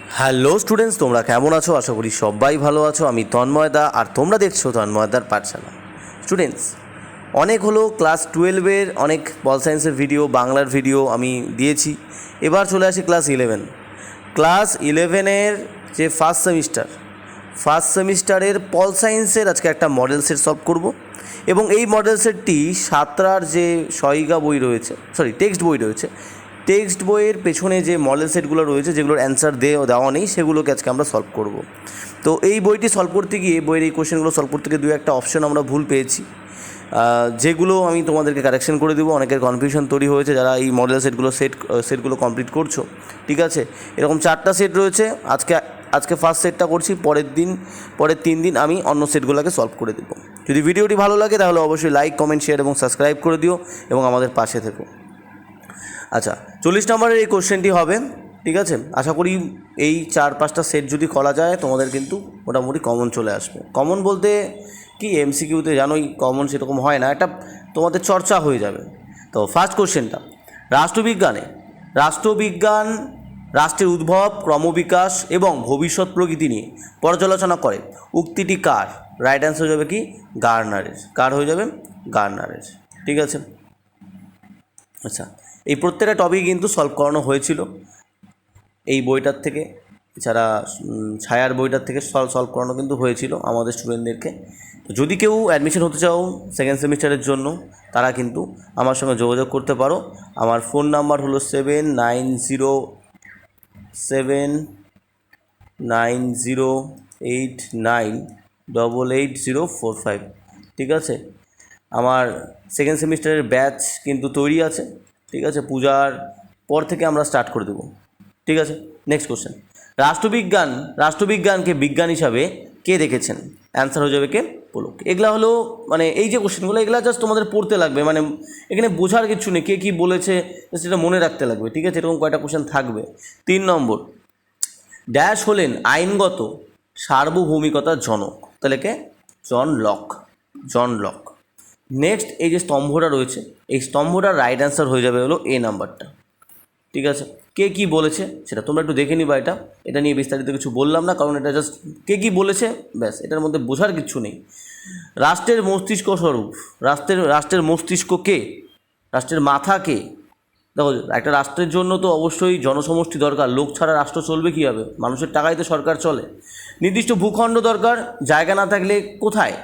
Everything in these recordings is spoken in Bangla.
হ্যালো স্টুডেন্টস, তোমরা কেমন আছো? আশা করি সবাই ভালো আছো। আমি তন্ময়দা, আর তোমরা দেখছো তন্ময়দার পাঠশালা। স্টুডেন্টস, অনেক হলো ক্লাস 12-এর অনেক পল সায়েন্সের ভিডিও, বাংলার ভিডিও আমি দিয়েছি। এবার চলে আসি ক্লাস 11। ক্লাস 11-এর যে ফার্স্ট সেমিস্টারের পল সায়েন্সের আজকে একটা মডেল সেট সলভ করব, এবং এই মডেল সেটটি সাতরার যে সহায়িকা বই রয়েছে, টেক্সট বই রয়েছে, টেক্সট বইয়ের পেছনে যে মডেল সেটগুলো রয়েছে, যেগুলোর অ্যান্সার দেওয়া নেই, সেগুলোকে আজকে আমরা সলভ করব। তো এই বইটি সলভ করতে গিয়ে, বইয়ের এই কোশ্চেনগুলো সলভ করতে গিয়ে 2-1টা অপশন আমরা ভুল পেয়েছি, যেগুলো আমি তোমাদেরকে কারেকশন করে দেবো। অনেকের কনফিউশন তৈরি হয়েছে যারা এই মডেল সেটগুলো কমপ্লিট করছো। ঠিক আছে, এরকম 4টা সেট রয়েছে। আজকে ফার্স্ট সেটটা করছি, পরের 3 দিন আমি অন্য সেটগুলোকে সলভ করে দেবো। যদি ভিডিওটি ভালো লাগে তাহলে অবশ্যই লাইক, কমেন্ট, শেয়ার এবং সাবস্ক্রাইব করে দিও এবং আমাদের পাশে থেকো। আচ্ছা, 40 নম্বরের এই কোশ্চেনটি হবে। ঠিক আছে, আশা করি এই 4-5টা সেট যদি করা যায় তোমাদের কিন্তু মোটামুটি কমন চলে আসবে। কমন বলতে কি, এমসিকিউতে জানোই কমন সেরকম হয় না, এটা তোমাদের চর্চা হয়ে যাবে। তো ফার্স্ট কোশ্চেনটা, রাষ্ট্রবিজ্ঞান রাষ্ট্রের উদ্ভব, ক্রমবিকাশ এবং ভবিষ্যৎ প্রকৃতি নিয়ে পর্যালোচনা করে। উক্তিটি কার? রাইট অ্যান্সার হয়ে যাবে কি? গার্নারের। কার হয়ে যাবে? গার্নারের। ঠিক আছে। আচ্ছা, এই প্রত্যেকটা টপিক কিন্তু সলভ করানো হয়েছিল এই বইটার থেকে, এছাড়া ছায়ার বইটার থেকে সলভ করানো কিন্তু হয়েছিল আমাদের স্টুডেন্টদেরকে। যদি কেউ অ্যাডমিশন হতে চাও সেকেন্ড সেমিস্টারের জন্য, তারা কিন্তু আমার সঙ্গে যোগাযোগ করতে পারো। আমার ফোন নাম্বার হলো 7908988045। ঠিক আছে, আমার সেকেন্ড সেমিস্টারের ব্যাচ কিন্তু তৈরি আছে। ঠিক আছে, পূজার পর থেকে আমরা স্টার্ট করে দেবো। ঠিক আছে, নেক্সট কোশ্চেন, রাষ্ট্রবিজ্ঞানকে বিজ্ঞান হিসাবে কে দেখেছেন? অ্যান্সার হয়ে যাবে কে? পোলক। এগুলা হলো মানে এই যে কোশ্চেনগুলো, এগুলো জাস্ট তোমাদের পড়তে লাগবে, মানে এখানে বোঝার কিছু নেই, কে কী বলেছে সেটা মনে রাখতে লাগবে। ঠিক আছে, এরকম কয়টা কোশ্চেন থাকবে। 3 নম্বর, ড্যাশ হলেন আইনগত সার্বভৌমিকতার জনক? তাহলে কে? John Locke. নেক্সট, এই যে স্তম্ভটা রয়েছে, এই স্তম্ভটার রাইট অ্যান্সার হয়ে যাবে হলো এ নাম্বারটা। ঠিক আছে, কে কী বলেছে সেটা তোমরা একটু দেখে নিবা। এটা নিয়ে বিস্তারিত কিছু বললাম না, কারণ এটা জাস্ট কে কী বলেছে, ব্যাস, এটার মধ্যে বোঝার কিছু নেই। রাষ্ট্রের মস্তিষ্ক স্বরূপ, রাষ্ট্রের মস্তিষ্ক কে? রাষ্ট্রের মাথা কে? দেখো, একটা রাষ্ট্রের জন্য তো অবশ্যই জনসমষ্টি দরকার, লোক ছাড়া রাষ্ট্র চলবে কীভাবে? মানুষের টাকায় তো সরকার চলে। নির্দিষ্ট ভূখণ্ড দরকার, জায়গা না থাকলে কোথায়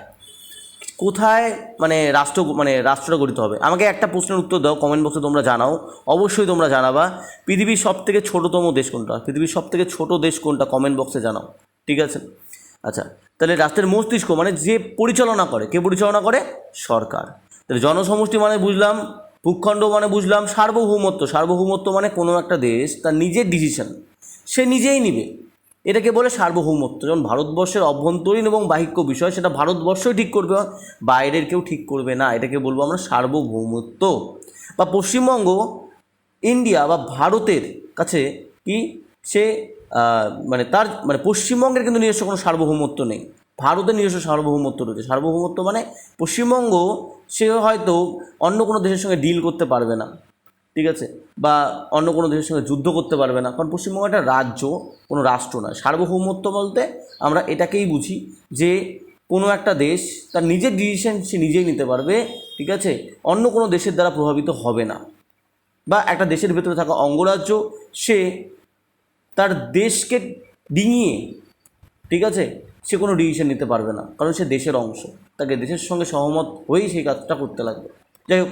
রাষ্ট্রটা গঠিত হবে? আমাকে একটা প্রশ্নের উত্তর দাও, কমেন্ট বক্সে তোমরা জানাও, অবশ্যই তোমরা জানাবা। পৃথিবীর সবথেকে ছোটোতম দেশ কোনটা? পৃথিবীর সবথেকে ছোটো দেশ কোনটা? কমেন্ট বক্সে জানাও। ঠিক আছে, আচ্ছা, তাহলে রাষ্ট্রের মস্তিষ্ক মানে যে পরিচালনা করে, কে পরিচালনা করে? সরকার। তাহলে জনসমষ্টি মানে বুঝলাম, ভূখণ্ড মানে বুঝলাম, সার্বভৌমত্ব মানে কোনো একটা দেশ তার নিজের ডিসিশন সে নিজেই নিবে, এটাকে বলে সার্বভৌমত্ব। যেমন ভারতবর্ষের অভ্যন্তরীণ এবং বাহিক্য বিষয় সেটা ভারতবর্ষই ঠিক করবে, বাইরের কেউ ঠিক করবে না, এটাকে বলবো আমরা সার্বভৌমত্ব। বা পশ্চিমবঙ্গ ইন্ডিয়া বা ভারতের কাছে কি, সে তার পশ্চিমবঙ্গের কিন্তু নিজস্ব কোনো সার্বভৌমত্ব নেই, ভারতের নিজস্ব সার্বভৌমত্ব রয়েছে। সার্বভৌমত্ব মানে পশ্চিমবঙ্গ সে হয়তো অন্য কোনো দেশের সঙ্গে ডিল করতে পারবে না, ঠিক আছে, বা অন্য কোনো দেশের সঙ্গে যুদ্ধ করতে পারবে না, কারণ পশ্চিমবঙ্গ একটা রাজ্য, কোনো রাষ্ট্র নয়। সার্বভৌমত্ব বলতে আমরা এটাকেই বুঝি যে কোনো একটা দেশ তার নিজের ডিসিশন সে নিজেই নিতে পারবে, ঠিক আছে, অন্য কোনো দেশের দ্বারা প্রভাবিত হবে না। বা একটা দেশের ভেতরে থাকা অঙ্গরাজ্য সে তার দেশকে ডিঙিয়ে, ঠিক আছে, সে কোনো ডিসিশন নিতে পারবে না, কারণ সে দেশের অংশ, তাকে দেশের সঙ্গে সহমত হয়েই সেই কাজটা করতে লাগবে। যাই হোক,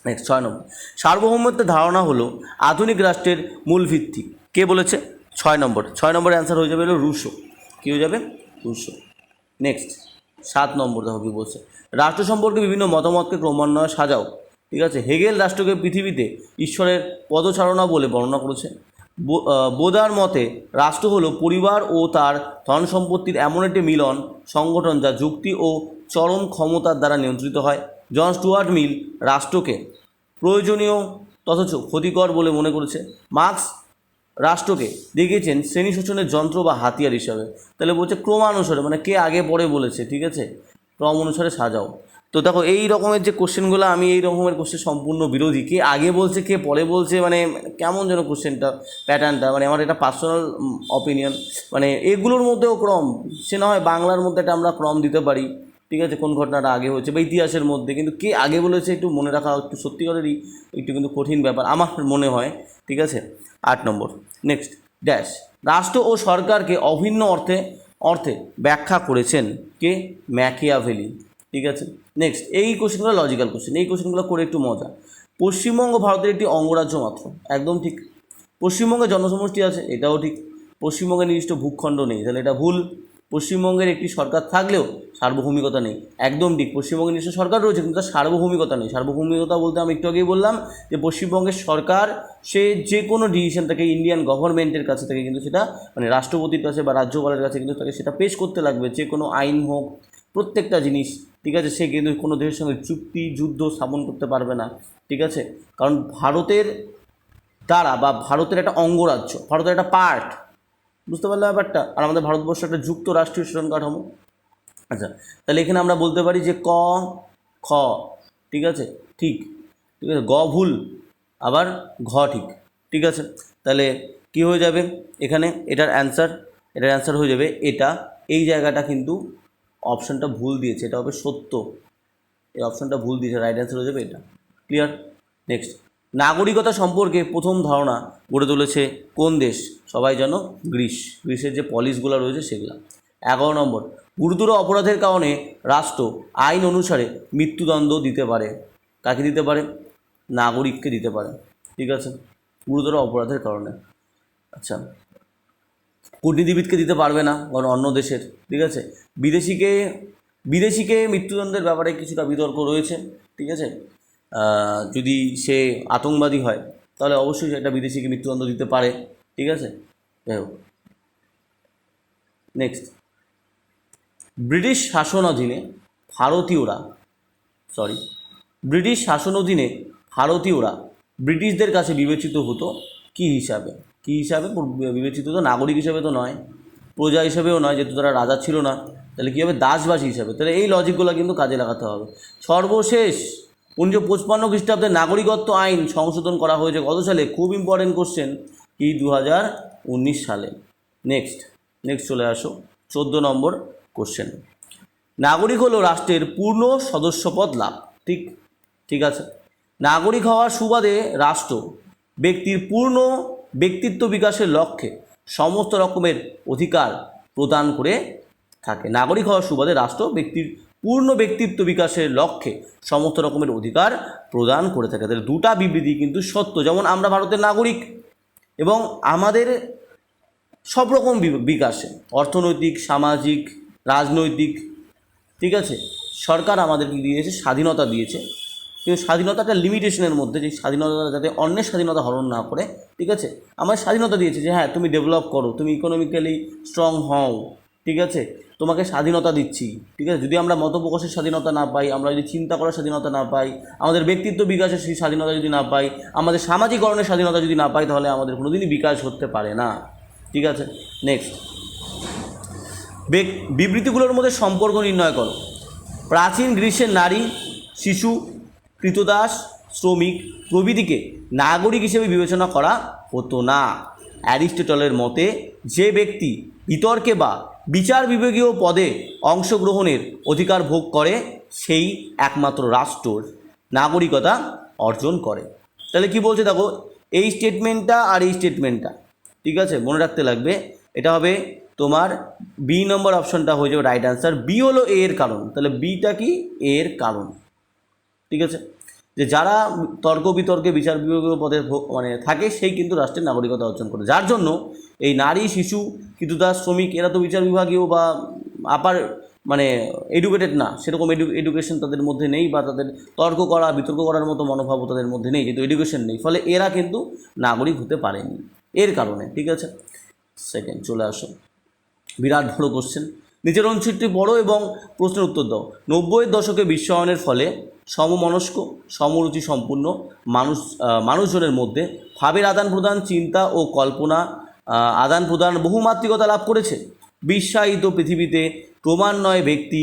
নেক্সট 6 নম্বর, সার্বভৌমত্বের ধারণা হলো আধুনিক রাষ্ট্রের মূল ভিত্তি, কে বলেছে? 6 নম্বরের অ্যান্সার হয়ে যাবে হলো রুশো। কী হয়ে যাবে? রুশো। নেক্সট 7 নম্বর, দেখো কী বলছে, রাষ্ট্র সম্পর্কে বিভিন্ন মতামতকে ক্রমান্বয়ে সাজাও। ঠিক আছে, হেগেল রাষ্ট্রকে পৃথিবীতে ঈশ্বরের পদচারণা বলে বর্ণনা করেছে। বোদার মতে রাষ্ট্র হলো পরিবার ও তার ধন সম্পত্তির এমন একটি মিলন সংগঠন যা যুক্তি ও চরম ক্ষমতার দ্বারা নিয়ন্ত্রিত হয়। জন স্টুয়ার্ট মিল রাষ্ট্রকে প্রয়োজনীয় অথচ ক্ষতিকর বলে মনে করেছে। মার্কস রাষ্ট্রকে দেখিয়েছেন শ্রেণী শোষণের যন্ত্র বা হাতিয়ার হিসাবে। তাহলে বলছে ক্রমানুসারে, মানে কে আগে পরে বলেছে, ঠিক আছে, ক্রম অনুসারে সাজাও। তো দেখো এই রকমের যে কোশ্চেনগুলো, আমি এই রকমের কোশ্চেন সম্পূর্ণ বিরোধী। কে আগে বলছে কে পরে বলছে, মানে কেমন যেন কোশ্চেনটা প্যাটার্নটা, মানে আমার এটা পার্সোনাল অপিনিয়ন। মানে এগুলোর মধ্যেও ক্রম, সে না হয় বাংলার মধ্যে একটা আমরা ক্রম দিতে পারি, ঠিক আছে, কোন ঘটনাটা আগে হয়েছে বা ইতিহাসের মধ্যে, কিন্তু কে আগে বলেছে একটু মনে রাখা একটু সত্যিকারেরই একটু কিন্তু কঠিন ব্যাপার আমার মনে হয়, ঠিক আছে। 8 নম্বর, নেক্সট ড্যাশ, রাষ্ট্র ও সরকারকে অভিন্ন অর্থে অর্থে ব্যাখ্যা করেছেন কে? ম্যাকিয়াভেলি, ঠিক আছে। নেক্সট, এই কোশ্চেনগুলো লজিক্যাল কোশ্চেন, এই কোশ্চেনগুলো করে একটু মজা। পশ্চিমবঙ্গ ভারতের একটি অঙ্গরাজ্য মাত্র, একদম ঠিক। পশ্চিমবঙ্গে জনসমষ্টি আছে, এটাও ঠিক। পশ্চিমবঙ্গের নির্দিষ্ট ভূখণ্ড নেই, তাহলে এটা ভুল। পশ্চিমবঙ্গের একটি সরকার থাকলেও সার্বভৌমিকতা নেই, একদম ঠিক। পশ্চিমবঙ্গের নির্দিষ্ট সরকার রয়েছে কিন্তু তার সার্বভৌমিকতা নেই। সার্বভৌমিকতা বলতে আমি একটু আগেই বললাম যে পশ্চিমবঙ্গের সরকার সে যে কোনো ডিসিশন থেকে ইন্ডিয়ান গভর্নমেন্টের কাছে থেকে কিন্তু সেটা মানে রাষ্ট্রপতির কাছে বা রাজ্যপালের কাছে কিন্তু তাকে সেটা পেশ করতে লাগবে, যে কোনো আইন হোক, প্রত্যেকটা জিনিস, ঠিক আছে। সে কিন্তু কোনো দেশের সঙ্গে চুক্তি যুদ্ধ স্থাপন করতে পারবে না, ঠিক আছে। কারণ ভারতের দ্বারা বা ভারতের একটা অঙ্গরাজ্য, ভারতের একটা পার্ট, বুঝতে পারলে ব্যাপারটা। আর আমাদের ভারতবর্ষ একটা যুক্ত রাষ্ট্রীয় শাসন কাঠামো। আচ্ছা, তাহলে এখানে আমরা বলতে পারি যে ক খ, ঠিক আছে, ঠিক, ঠিক আছে। গ ভুল, আবার ঘ ঠিক, ঠিক আছে। তাহলে কি হয়ে যাবে এখানে? এটার অ্যান্সার হয়ে যাবে এটা। এই জায়গাটা কিন্তু অপশানটা ভুল দিয়েছে, এটা হবে সত্য। এই অপশানটা ভুল দিয়েছে, রাইট অ্যান্সার হয়ে যাবে এটা। ক্লিয়ার? নেক্সট, নাগরিকতা সম্পর্কে প্রথম ধারণা গড়ে তুলেছে কোন দেশ? সবাই জানো, গ্রিসের যে পলিসগুলো রয়েছে সেগুলো। 11 নম্বর, গুরুতর অপরাধের কারণে রাষ্ট্র আইন অনুসারে মৃত্যুদণ্ড দিতে পারে। কাকে দিতে পারে? নাগরিককে দিতে পারে, ঠিক আছে, গুরুতর অপরাধের কারণে। আচ্ছা, কূটনীতিবিদকে দিতে পারবে না, কারণ অন্য দেশের, ঠিক আছে। বিদেশিকে মৃত্যুদণ্ডের ব্যাপারে কিছুটা বিতর্ক রয়েছে, ঠিক আছে। যদি সে আতঙ্কবাদী হয় তাহলে অবশ্যই সেটা বিদেশিকে মৃত্যুদণ্ড দিতে পারে, ঠিক আছে। যাই হোক, নেক্সট, ব্রিটিশ শাসনাধীনে ভারতীয়রা ব্রিটিশদের কাছে বিবেচিত হতো কী হিসাবে? বিবেচিত হতো? নাগরিক হিসাবে তো নয়, প্রজা হিসাবেও নয়, যেহেতু তারা রাজা ছিল না। তাহলে কী হবে? দাসবাসী হিসাবে। তাহলে এই লজিকগুলো কিন্তু কাজে লাগাতে হবে। সর্বশেষ 1955 খ্রিস্টাব্দে নাগরিকত্ব আইন সংশোধন করা হয়েছে কত সালে? খুব ইম্পর্টেন্ট কোশ্চেন, কি 2019 সালে। নেক্সট চলে আসো 14 নম্বর কোশ্চেন। নাগরিক হলো রাষ্ট্রের পূর্ণ সদস্যপদ লাভ, ঠিক আছে। নাগরিক হওয়ার সুবাদে রাষ্ট্র ব্যক্তির পূর্ণ ব্যক্তিত্ব বিকাশের লক্ষ্যে সমস্ত রকমের অধিকার প্রদান করে থাকে। নাগরিক হওয়ার সুবাদে রাষ্ট্র ব্যক্তির পূর্ণ ব্যক্তিত্ব বিকাশের লক্ষ্যে সমস্ত রকমের অধিকার প্রদান করে থাকে। তাহলে দুটা বিবৃতি কিন্তু সত্য। যেমন আমরা ভারতের নাগরিক এবং আমাদের সব রকম বিকাশে, অর্থনৈতিক, সামাজিক, রাজনৈতিক, ঠিক আছে, সরকার আমাদেরকে দিয়েছে, স্বাধীনতা দিয়েছে, কিন্তু স্বাধীনতাটা লিমিটেশনের মধ্যে, যে স্বাধীনতা যাতে অন্যের স্বাধীনতা হরণ না করে, ঠিক আছে। আমার স্বাধীনতা দিয়েছে যে হ্যাঁ তুমি ডেভেলপ করো, তুমি ইকোনমিক্যালি স্ট্রং হও, ঠিক আছে, তোমাকে স্বাধীনতা দিচ্ছি, ঠিক আছে। যদি আমরা মত প্রকাশের স্বাধীনতা না পাই, আমরা যদি চিন্তা করার স্বাধীনতা না পাই, আমাদের ব্যক্তিত্ব বিকাশের সেই স্বাধীনতা যদি না পাই, আমাদের সামাজিকরণের স্বাধীনতা যদি না পাই, তাহলে আমাদের কোনোদিনই বিকাশ হতে পারে না, ঠিক আছে। নেক্সট, বিবৃতিগুলোর মধ্যে সম্পর্ক নির্ণয় করো। প্রাচীন গ্রীষ্মের নারী, শিশু, কৃতদাস, শ্রমিক প্রভৃতিকে নাগরিক হিসেবে বিবেচনা করা হতো না। অ্যারিস্টটলের মতে যে ব্যক্তি বিতর্কে বা বিচার বিভাগীয় পদে অংশগ্রহণের অধিকার ভোগ করে সেই একমাত্র রাষ্ট্রের নাগরিকতা অর্জন করে। তাহলে কি বলছে দেখো, এই স্টেটমেন্টটা আর এই স্টেটমেন্টটা, ঠিক আছে, মনে রাখতে লাগবে। এটা হবে তোমার বি নম্বর অপশনটা হয়ে যাবে রাইট অ্যান্সার। বি হলো এ এর কারণ, তাহলে বিটা কি? এর কারণ, ঠিক আছে। যে যারা তর্ক বিতর্কে বিচার বিভাগীয় পদে মানে থাকে সেই কিন্তু রাষ্ট্রের নাগরিকতা অর্জন করে। যার জন্য এই নারী, শিশু, কৃতদাস, শ্রমিক এরা তো বিচার বিভাগীয় বা আপার মানে এডুকেটেড না, সেরকম এডুকেশন তাদের মধ্যে নেই, বা তাদের তর্ক করা বিতর্ক করার মতো মনোভাবও তাদের মধ্যে নেই, যেহেতু এডুকেশন নেই, ফলে এরা কিন্তু নাগরিক হতে পারেনি এর কারণে, ঠিক আছে। সেকেন্ড চলে আসো, বিরাট বড় কোশ্চেন। নিচের অংশটি পড়ো এবং প্রশ্নের উত্তর দাও। 90-এর দশকে বিশ্বায়নের ফলে সমমনস্ক, সমরুচি সম্পূর্ণ মানুষজনের মধ্যে ভাবের আদান প্রদান, চিন্তা ও কল্পনা আদান প্রদান বহুমাত্রিকতা লাভ করেছে। বিশ্বায়িত পৃথিবীতে ক্রমান্বয়ে ব্যক্তি,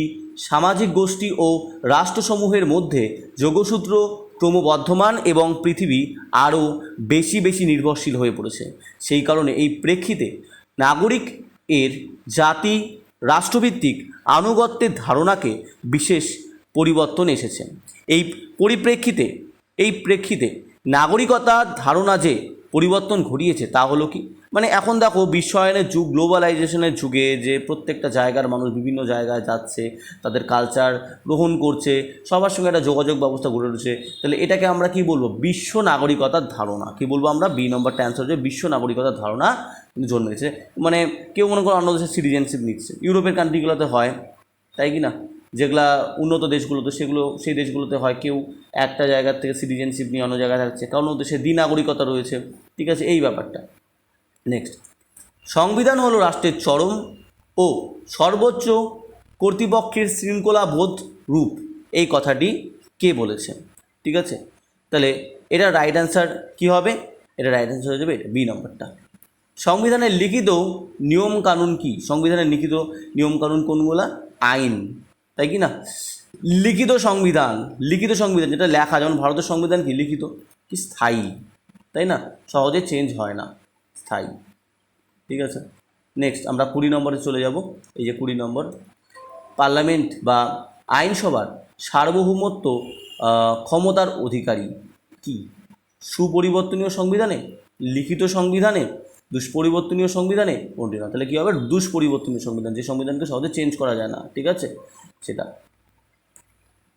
সামাজিক গোষ্ঠী ও রাষ্ট্রসমূহের মধ্যে যোগসূত্র ক্রমবর্ধমান এবং পৃথিবী আরও বেশি বেশি নির্ভরশীল হয়ে পড়েছে। সেই কারণে এই প্রেক্ষিতে নাগরিক এর জাতি রাষ্ট্রভিত্তিক আনুগত্যের ধারণাকে বিশেষ পরিবর্তন এসেছে। এই প্রেক্ষিতে নাগরিকতার ধারণা যে পরিবর্তন ঘটিয়েছে তা হলো কি, মানে এখন দেখো বিশ্বায়নের যুগ, গ্লোবালাইজেশনের যুগে যে প্রত্যেকটা জায়গার মানুষ বিভিন্ন জায়গায় যাচ্ছে, তাদের কালচার গ্রহণ করছে, সবার সঙ্গে একটা যোগাযোগ ব্যবস্থা গড়ে উঠেছে। তাহলে এটাকে আমরা কি বলবো? বিশ্ব নাগরিকতার ধারণা। কি বলবো আমরা? বি নম্বরটা অ্যান্সার হচ্ছে বিশ্ব নাগরিকতার ধারণা কিন্তু জন্মেছে। মানে কেউ মনে করো অন্য দেশের সিটিজেনশিপ নিচ্ছে, ইউরোপের কান্ট্রিগুলোতে হয়, তাই কি না? যেগুলা উন্নত দেশগুলোতে সেই দেশগুলোতে হয় কেউ একটা জায়গার থেকে সিটিজেনশিপ নিয়ে অন্য জায়গায় থাকছে, কারণ ওদের দেশে দ্বিনাগরিকতা রয়েছে। ঠিক আছে, এই ব্যাপারটা। নেক্সট, সংবিধান হলো রাষ্ট্রের চরম ও সর্বোচ্চ কর্তৃপক্ষের শৃঙ্খলাবোধ রূপ। এই কথাটি কে বলেছে? ঠিক আছে, তাহলে এটা রাইট অ্যান্সার কী হবে? এটা রাইট অ্যান্সার হয়ে যাবে বি নম্বরটা। সংবিধানের লিখিত নিয়মকানুন কি? সংবিধানের লিখিত নিয়মকানুন কোনগুলা? আইন, তাই কি না? লিখিত সংবিধান যেটা লেখা, যেমন ভারতের সংবিধান কি লিখিত, কি স্থায়ী, তাই না? সহজে চেঞ্জ হয় না, স্থায়ী। ঠিক আছে, নেক্সট আমরা 20 নম্বরে চলে যাব। এই যে 20 নম্বর, পার্লামেন্ট বা আইনসভার সার্বভৌমত্ব ক্ষমতার অধিকারী কি? সুপরিবর্তনীয় সংবিধানে, লিখিত সংবিধানে, দুষ্পরিবর্তনীয় সংবিধানে, কোনটি না? তাহলে কী হবে? দুষ্পরিবর্তনীয় সংবিধান, যে সংবিধানকে সহজে চেঞ্জ করা যায় না। ঠিক আছে, সেটা।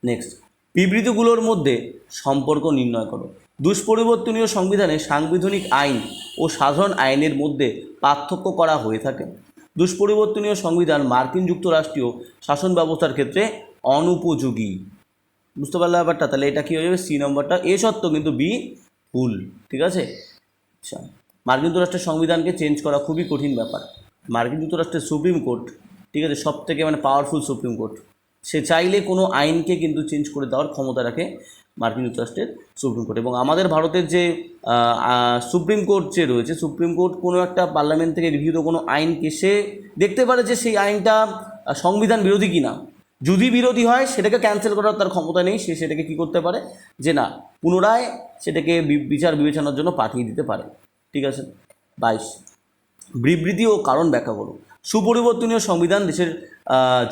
নেক্সট, বিবৃতিগুলোর মধ্যে সম্পর্ক নির্ণয় করো। দুষ্পরিবর্তনীয় সংবিধানে সাংবিধানিক আইন ও সাধারণ আইনের মধ্যে পার্থক্য করা হয়ে থাকে। দুষ্পরিবর্তনীয় সংবিধান মার্কিন যুক্তরাষ্ট্রীয় শাসন ব্যবস্থার ক্ষেত্রে অনুপযোগী। বুঝতে পারলে ব্যাপারটা? তাহলে এটা কী হয়ে যাবে? সি নম্বরটা। এ সত্ত্বেও কিন্তু বি ভুল। ঠিক আছে, আচ্ছা, মার্কিন যুক্তরাষ্ট্রের সংবিধানকে চেঞ্জ করা খুবই কঠিন ব্যাপার। মার্কিন যুক্তরাষ্ট্রের সুপ্রিম কোর্ট, ঠিক আছে, সব থেকে মানে পাওয়ারফুল সুপ্রিম কোর্ট, সে চাইলে কোনো আইনকে কিন্তু চেঞ্জ করে দেওয়ার ক্ষমতা রাখে মার্কিন যুক্তরাষ্ট্রের সুপ্রিম কোর্ট। এবং আমাদের ভারতের যে সুপ্রিম কোর্ট যে রয়েছে, সুপ্রিম কোর্ট কোনো একটা পার্লামেন্ট থেকে গৃহীত কোনো আইনকে সে দেখতে পারে যে সেই আইনটা সংবিধান বিরোধী কিনা। যদি বিরোধী হয় সেটাকে ক্যান্সেল করার তার ক্ষমতা নেই, সে সেটাকে কী করতে পারে? যে না, পুনরায় সেটাকে বিচার বিবেচনার জন্য পাঠিয়ে দিতে পারে। ঠিক আছে, 22, বিবৃতি ও কারণ ব্যাখ্যা করুন। সুপরিবর্তনীয় সংবিধান দেশের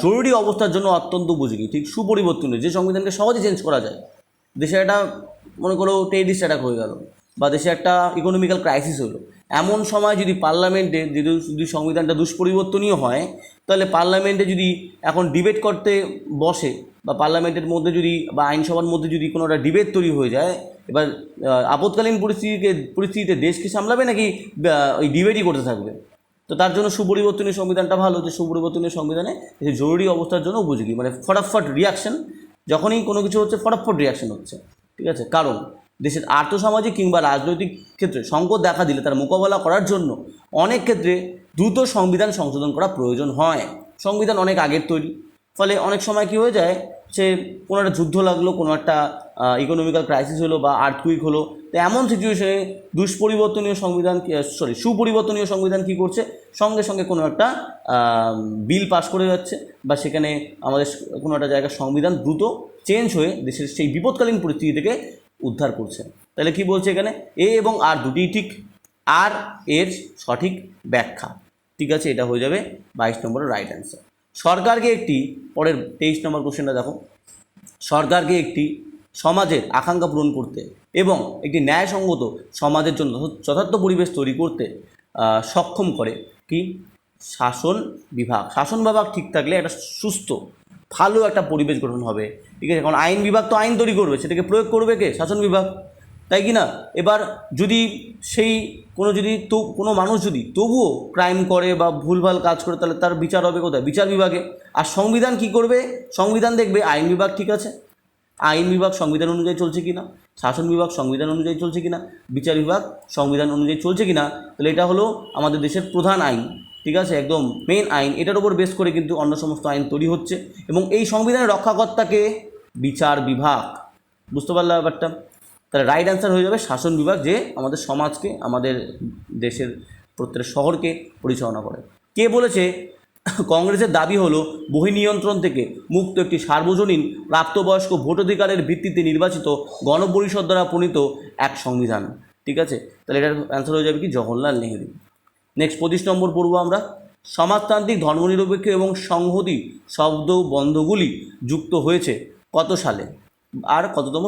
জরুরি অবস্থার জন্য অত্যন্ত উপযোগী। ঠিক, সুপরিবর্তনীয়, যে সংবিধানকে সহজে চেঞ্জ করা যায়। দেশে একটা মনে করো টেররিস্ট অ্যাটাক হয়ে গেল, বা দেশে একটা ইকোনমিক্যাল ক্রাইসিস হলো, এমন সময় যদি পার্লামেন্টে যদি সংবিধানটা দুষ্পরিবর্তনীয় হয়, তাহলে পার্লামেন্টে যদি এখন ডিবেট করতে বসে, বা পার্লামেন্টের মধ্যে যদি বা আইনসভার মধ্যে যদি কোনো একটা ডিবেট তৈরি হয়ে যায়, এবার আপৎকালীন পরিস্থিতিতে দেশকে সামলাবে নাকি ওই ডিবেটই করতে থাকবে? তো তার জন্য সুপরিবর্তনীয় সংবিধানটা ভালো, যে সুপরিবর্তনীয় সংবিধানে জরুরি অবস্থার জন্য উপযোগী, মানে ফটাফট রিয়াকশন, যখনই কোনো কিছু হচ্ছে ফটাফট রিয়াকশন হচ্ছে। ঠিক আছে, কারণ দেশের আর্থসামাজিক কিংবা রাজনৈতিক ক্ষেত্রে সংকট দেখা দিলে তার মোকাবেলা করার জন্য অনেক ক্ষেত্রে দ্রুত সংবিধান সংশোধন করা প্রয়োজন হয়। সংবিধান অনেক আগের তৈরি, ফলে অনেক সময় কী হয়ে যায়, সে কোনো একটা যুদ্ধ লাগলো, কোনো একটা ইকোনমিক্যাল ক্রাইসিস হলো বা আর্থকুইক হলো, তো এমন সিচুয়েশনে সুপরিবর্তনীয় সংবিধান কী করছে? সঙ্গে সঙ্গে কোনো একটা বিল পাস করে যাচ্ছে, বা সেখানে আমাদের কোনো একটা জায়গার সংবিধান দ্রুত চেঞ্জ হয়ে দেশের সেই বিপদকালীন পরিস্থিতি থেকে উদ্ধার করছে। তাহলে কি বলছে এখানে? এ এবং আর দুটিই ঠিক, আর এর সঠিক ব্যাখ্যা। ঠিক আছে, এটা হয়ে যাবে 22 নম্বরের রাইট অ্যান্সার। সরকারকে একটি, পরের 23 নম্বর কোশ্চেনটা দেখো, সরকারকে একটি সমাজের আকাঙ্ক্ষা পূরণ করতে এবং একটি ন্যায়সঙ্গত সমাজের জন্য যথার্থ পরিবেশ তৈরি করতে সক্ষম করে কি? শাসন বিভাগ। শাসন বিভাগ ঠিক থাকলে একটা সুস্থ ভালো একটা পরিবেশ গঠন হবে। ঠিক আছে, কারণ আইন বিভাগ তো আইন তৈরি করবে, সেটাকে প্রয়োগ করবে কে? শাসন বিভাগ, তাই কি না? এবার যদি সেই কোনো মানুষ যদি তবুও ক্রাইম করে বা ভুলভাল কাজ করে, তাহলে তার বিচার হবে কোথায়? বিচার বিভাগে। আর সংবিধান কি করবে? সংবিধান দেখবে আইন বিভাগ ঠিক আছে, আইন বিভাগ সংবিধান অনুযায়ী চলছে কিনা, শাসন বিভাগ সংবিধান অনুযায়ী চলছে কিনা, বিচার বিভাগ সংবিধান অনুযায়ী চলছে কিনা। তাহলে এটা হলো আমাদের দেশের প্রধান আইন। ঠিক আছে, একদম মেন আইন। এটার উপর বেস করে কিন্তু অন্য সমস্ত আইন তৈরি হচ্ছে, এবং এই সংবিধানের রক্ষাকর্তাকে বিচার বিভাগ। বুঝতে পারলে ব্যাপারটা? তাহলে রাইট অ্যান্সার হয়ে যাবে শাসন বিভাগ, যে আমাদের সমাজকে, আমাদের দেশের প্রত্যেক শহরকে পরিচালনা করে। কে বলেছে কংগ্রেসের দাবি হলো বহিনিয়ন্ত্রণ থেকে মুক্ত একটি সার্বজনীন প্রাপ্তবয়স্ক ভোটাধিকারের ভিত্তিতে নির্বাচিত গণপরিষদ দ্বারা প্রণীত এক সংবিধান। ঠিক আছে, তাহলে এটার অ্যান্সার হয়ে যাবে কি জওহরলাল নেহেরু। নেক্সট 25 নম্বর পড়বো আমরা। সমাজতান্ত্রিক, ধর্মনিরপেক্ষ এবং সংহতি শব্দ বন্ধগুলি যুক্ত হয়েছে কত সালে আর কততম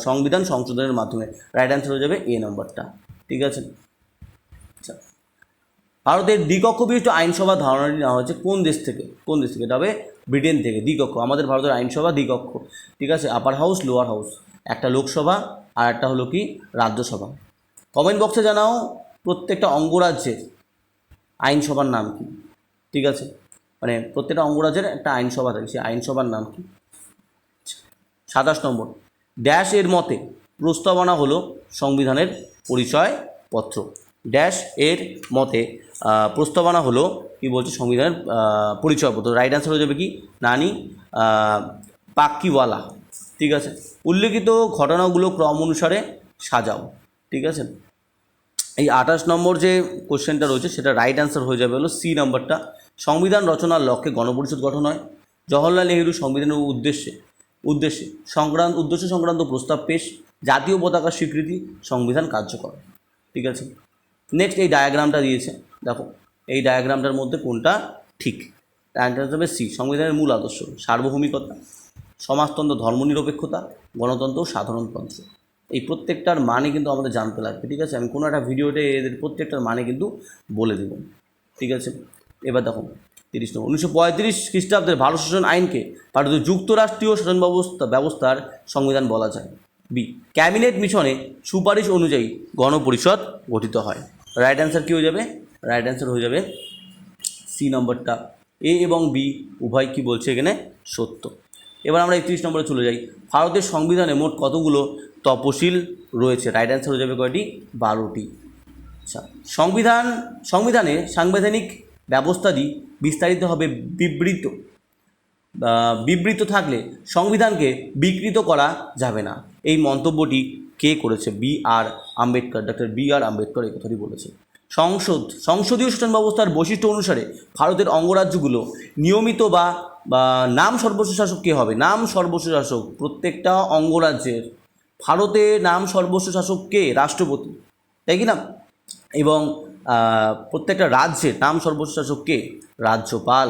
সংবিধান সংশোধনের মাধ্যমে? রাইট অ্যান্সার হয়ে যাবে এ নম্বরটা। ঠিক আছে, আচ্ছা, ভারতের দ্বিকক্ষ বিশিষ্ট আইনসভা ধারণাটি নেওয়া হয়েছে কোন দেশ থেকে? কোন দেশ থেকে? এটা হবে ব্রিটেন থেকে। দ্বিকক্ষ, আমাদের ভারতের আইনসভা দ্বিকক্ষ। ঠিক আছে, আপার হাউস, লোয়ার হাউস, একটা লোকসভা আর একটা হলো কি রাজ্যসভা। কমেন্ট বক্সে জানাও প্রত্যেকটা অঙ্গরাজ্যের আইনসভার নাম কি। ঠিক আছে, মানে প্রত্যেকটা অঙ্গরাজ্যের একটা আইনসভা থাকে, সেই আইনসভার নাম কি? 27 নম্বর, ড্যাশ এর মতে প্রস্তাবনা হলো সংবিধানের পরিচয়পত্র। ড্যাশ এর মতে প্রস্তাবনা হলো কি বলছে সংবিধানের পরিচয়পত্র। রাইট অ্যান্সার হয়ে যাবে কি নানি পাক্কিওয়ালা। ঠিক আছে, উল্লেখিত ঘটনাগুলো ক্রম অনুসারে সাজাও। ঠিক আছে, এই 28 নম্বর যে কোশ্চেনটা রয়েছে সেটা রাইট অ্যান্সার হয়ে যাবে হলো সি নাম্বারটা। সংবিধান রচনার লক্ষ্যে গণপরিষদ গঠন হয়। জওহরলাল নেহেরু সংবিধানের উদ্দেশ্য সংক্রান্ত প্রস্তাব পেশ। জাতীয় পতাকার স্বীকৃতি, সংবিধান কার্যকর। ঠিক আছে, নেক্সট এই ডায়াগ্রামটা দিয়েছে, দেখো এই ডায়াগ্রামটার মধ্যে কোনটা ঠিক? অ্যান্সার হবে সি। সংবিধানের মূল আদর্শ সার্বভৌমিকতা, সমাজতন্ত্র, ধর্মনিরপেক্ষতা, গণতন্ত্র, সাধারণতন্ত্র। এই প্রত্যেকটার মানে কিন্তু আমাদের জানতে লাগবে। ঠিক আছে, আমি কোনো একটা ভিডিওতে এদের প্রত্যেকটার মানে কিন্তু বলে দেব। ঠিক আছে, এবার দেখো 30 নম্বর, 1935 খ্রিস্টাব্দের ভারত শাসন আইনকে ভারতীয় যুক্তরাষ্ট্রীয় শাসন ব্যবস্থার সংবিধান বলা যায়। বি, ক্যাবিনেট মিশনে সুপারিশ অনুযায়ী গণপরিষদ গঠিত হয়। রাইট অ্যান্সার কী হয়ে যাবে? রাইট অ্যান্সার হয়ে যাবে সি নম্বরটা। এ এবং বি উভয় কি বলছে এখানে সত্য। এবার আমরা 31 নম্বরে চলে যাই। ভারতের সংবিধানে মোট কতগুলো তপশিল রয়েছে? রাইট অ্যান্সার হয়ে যাবে কয়টি? 12টি। আচ্ছা, সংবিধানে সাংবিধানিক ব্যবস্থাদি বিস্তারিতভাবে বিবৃত থাকলে সংবিধানকে বিকৃত করা যাবে না। এই মন্তব্যটি কে করেছে? আম্বেদকর, ডক্টর আম্বেদকর এই কথাটি বলেছে। সংসদীয় শাসন ব্যবস্থার বৈশিষ্ট্য অনুসারে ভারতের অঙ্গরাজ্যগুলো নিয়মিত বা নাম সর্বস্ব শাসক কে হবে? নাম সর্বস্ব শাসক প্রত্যেকটা অঙ্গরাজ্যের। ভারতে নাম সর্বস্ব শাসক কে? রাষ্ট্রপতি, তাই কি না? এবং প্রত্যেকটা রাজ্যের নাম সর্বস্ব শাসক কে? রাজ্যপাল,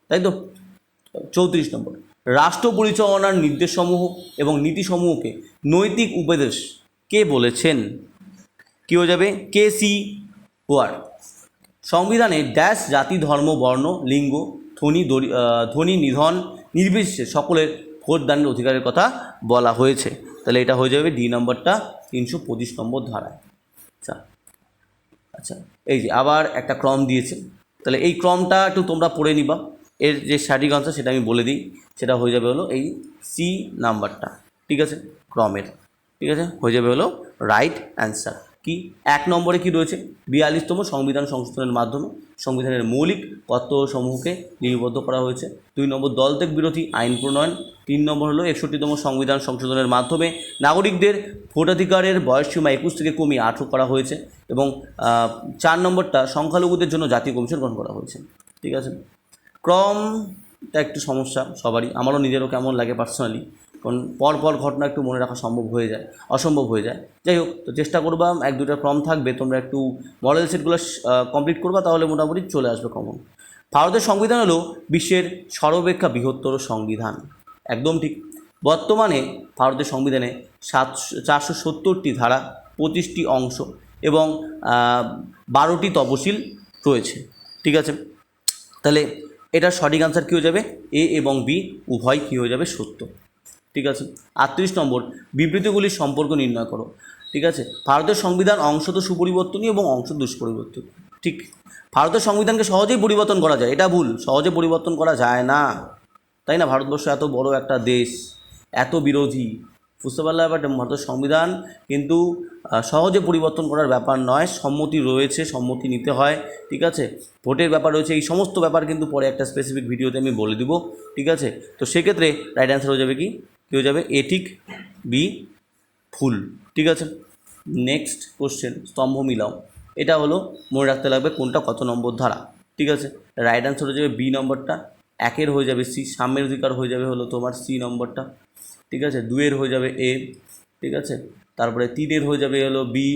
তাই তো। 34 নম্বর, রাষ্ট্র পরিচালনার নির্দেশসমূহ এবং নীতিসমূহকে নৈতিক উপদেশ কে বলেছেন? কী হয়ে যাবে? KC হোয়ার। সংবিধানে ড্যাশ জাতি, ধর্ম, বর্ণ, লিঙ্গ, ধনী নিধন নির্বিশেষে সকলের ভোটদানের অধিকারের কথা বলা হয়েছে। তাহলে এটা হয়ে যাবে ডি নম্বরটা 325 নম্বর ধারায়। আচ্ছা, এই যে আবার একটা ক্রম দিয়েছে, তাহলে এই ক্রমটা একটু তোমরা পড়ে নিবা। এর যে সঠিক আনসার সেটা আমি বলে দিই, সেটা হয়ে যাবে হলো এই সি নাম্বারটা। ঠিক আছে, ক্রমের। ঠিক আছে, হয়ে যাবে হলো রাইট অ্যান্সার। কি 1 নম্বরে কি রয়েছে? 42তম সংবিধান সংশোধনের মাধ্যমে সংবিধানের মৌলিক কর্তব্যসমূহকে লিপিবদ্ধ করা হয়েছে। 2 নম্বর, দলত্যাগ বিরোধী আইন প্রণয়ন। 3 নম্বর হলো 61তম সংবিধান সংশোধনের মাধ্যমে নাগরিকদের ভোটাধিকারের বয়সসীমা 21 থেকে কমিয়ে 18 করা হয়েছে। এবং 4 নম্বরটা সংখ্যালঘুদের জন্য জাতীয় কমিশন গঠন করা হয়েছে। ঠিক আছে, ক্রমটা একটু সমস্যা সবারই, আমারও নিজেরও কেমন লাগে পার্সোনালি, কারণ পরপর ঘটনা একটু মনে রাখা অসম্ভব হয়ে যায়। যাই হোক, তো চেষ্টা করবা, 1-2টা ক্রম থাকবে, তোমরা একটু মডেল সেটগুলো কমপ্লিট করবা, তাহলে মোটামুটি চলে আসবে কমন। ভারতের সংবিধান হলো বিশ্বের সর্বাপেক্ষা বৃহত্তর সংবিধান, একদম ঠিক। বর্তমানে ভারতের সংবিধানে 470টি ধারা, 25টি অংশ এবং 12টি তপশিল রয়েছে। ঠিক আছে, তাহলে এটার সঠিক আনসার কী হয়ে যাবে? এ এবং বি উভয় কী হয়ে যাবে? সত্য। ঠিক আছে, 38 নম্বর, বিবৃতিগুলির সম্পর্ক নির্ণয় করো। ঠিক আছে, ভারতের সংবিধান অংশত সুপরিবর্তনীয় এবং অংশ দুষ্পরিবর্তনীয়। ঠিক, ভারতের সংবিধানকে সহজেই পরিবর্তন করা যায়, এটা ভুল, সহজে পরিবর্তন করা যায় না, তাই না? ভারতবর্ষ এত বড় একটা দেশ, এত বিরোধী, বুঝতে পারলে? ব্যাপারটা ভারতের সংবিধান কিন্তু সহজে পরিবর্তন করার ব্যাপার নয়, সম্মতি রয়েছে, সম্মতি নিতে হয়। ঠিক আছে, ভোটের ব্যাপার রয়েছে, এই সমস্ত ব্যাপার কিন্তু পরে একটা স্পেসিফিক ভিডিওতে আমি বলে দিব। ঠিক আছে, তো সেক্ষেত্রে রাইট অ্যান্সার হয়ে যাবে কি হয়ে যাবে? এ ঠিক, বি ভুল। ঠিক আছে, নেক্সট কোশ্চেন, স্তম্ভ মিলাও। এটা হলো মনে রাখতে লাগবে কোনটা কত নম্বর ধারা। ঠিক আছে, রাইট অ্যান্সার হয়ে যাবে বি নম্বরটা। একের হয়ে যাবে সি, সাম্যের অধিকার হয়ে যাবে হলো তোমার সি নম্বরটা। ঠিক আছে, দুয়ের হয়ে যাবে এ। ঠিক আছে, তারপরে তিনের হয়ে যাবে হলো বি।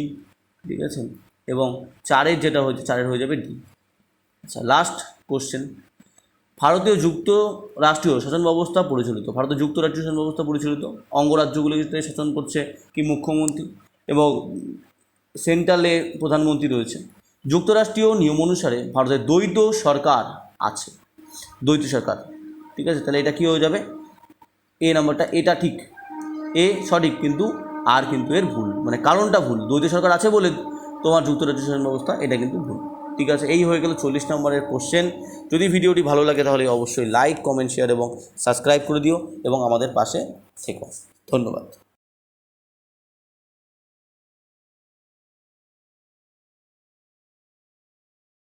ঠিক আছে, এবং চারের যেটা হচ্ছে চারের হয়ে যাবে ডি। আচ্ছা, লাস্ট কোশ্চেন। ভারতীয় যুক্তরাষ্ট্রীয় শাসন ব্যবস্থা পরিচালিত, ভারতীয় যুক্তরাষ্ট্রীয় শাসন ব্যবস্থা পরিচালিত অঙ্গরাজ্যগুলিতে শাসন করছে কি মুখ্যমন্ত্রী, এবং সেন্ট্রালে প্রধানমন্ত্রী রয়েছে। যুক্তরাষ্ট্রীয় নিয়ম অনুসারে ভারতের দ্বৈত সরকার আছে, দ্বৈত সরকার। ঠিক আছে, তাহলে এটা কী হয়ে যাবে, এ নাম্বারটা। এটা ঠিক, এ সঠিক, কিন্তু আর কিন্তু এর ভুল, মানে কারণটা ভুল। দ্বৈত সরকার আছে বলে তোমার যুক্তরাজ্য শাসন ব্যবস্থা, এটা কিন্তু ভুল। ঠিক আছে, এই হয়ে গেল 40 নম্বরের কোশ্চেন। যদি ভিডিওটি ভালো লাগে তাহলে অবশ্যই লাইক, কমেন্ট, শেয়ার এবং সাবস্ক্রাইব করে দিও এবং আমাদের পাশে থেকো। ধন্যবাদ।